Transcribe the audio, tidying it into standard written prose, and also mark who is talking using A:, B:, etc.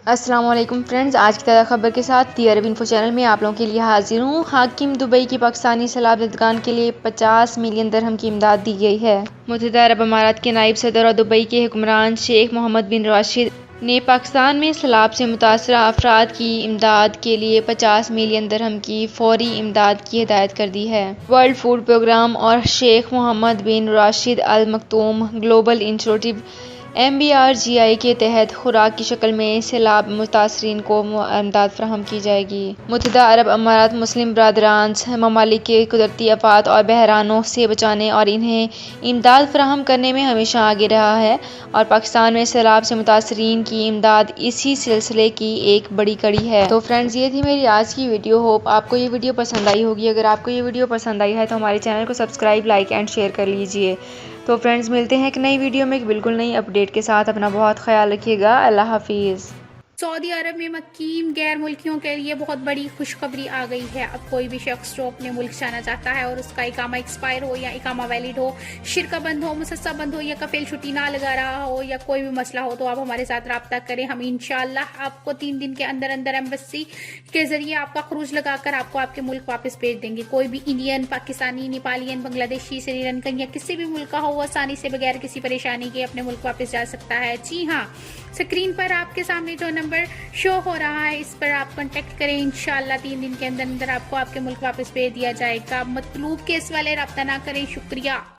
A: السلام علیکم فرینڈز، آج کی تازہ خبر کے ساتھ دی عرب انفو چینل میں آپ لوگوں کے لیے حاضر ہوں۔ حاکم دبئی کی پاکستانی سیلاب زدگان کے لیے 50 ملین درہم کی امداد دی گئی ہے۔ متحدہ عرب امارات کے نائب صدر اور دبئی کے حکمران شیخ محمد بن راشد نے پاکستان میں سیلاب سے متاثرہ افراد کی امداد کے لیے 50 ملین درہم کی فوری امداد کی ہدایت کر دی ہے۔ ورلڈ فوڈ پروگرام اور شیخ محمد بن راشد ال مکتوم گلوبل انیشیٹو MBRGI کے تحت خوراک کی شکل میں سیلاب متاثرین کو امداد فراہم کی جائے گی۔ متحدہ عرب امارات مسلم برادران ممالک کے قدرتی آفات اور بحرانوں سے بچانے اور انہیں امداد فراہم کرنے میں ہمیشہ آگے رہا ہے اور پاکستان میں سیلاب سے متاثرین کی امداد اسی سلسلے کی ایک بڑی کڑی ہے۔ تو فرینڈز، یہ تھی میری آج کی ویڈیو۔ ہوپ آپ کو یہ ویڈیو پسند آئی ہوگی۔ اگر آپ کو یہ ویڈیو پسند آئی ہے تو ہمارے چینل کو سبسکرائب، لائک اینڈ شیئر کر لیجئے۔ تو فرینڈز، ملتے ہیں ایک نئی ویڈیو میں ایک بالکل نئی اپڈیٹ کے ساتھ۔ اپنا بہت خیال رکھیے گا۔ اللہ حافظ۔
B: سعودی عرب میں مقیم غیر ملکیوں کے لیے بہت بڑی خوشخبری آ گئی ہے۔ اب کوئی بھی شخص جو اپنے ملک جانا چاہتا ہے اور اس کا اقامہ ایکسپائر ہو یا اقامہ ویلڈ ہو، شرکہ بند ہو، مسسہ بند ہو یا کفیل چھٹی نہ لگا رہا ہو یا کوئی بھی مسئلہ ہو تو آپ ہمارے ساتھ رابطہ کریں۔ ہم انشاءاللہ آپ کو 3 دن کے اندر اندر ایمبیسی کے ذریعے آپ کا خروج لگا کر آپ کو آپ کے ملک واپس بھیج دیں گے۔ کوئی بھی انڈین، پاکستانی، نیپالین، بنگلہ دیشی، سری لنکن یا کسی بھی ملک کا ہو، وہ آسانی سے بغیر کسی پریشانی کے اپنے ملک واپس جا سکتا ہے۔ جی ہاں، اسکرین پر آپ کے سامنے جو نمبر شو ہو رہا ہے اس پر آپ کانٹیکٹ کریں۔ انشاءاللہ 3 دن کے اندر اندر آپ کو آپ کے ملک واپس بھیج دیا جائے گا۔ مطلوب کیس والے رابطہ نہ کریں۔ شکریہ۔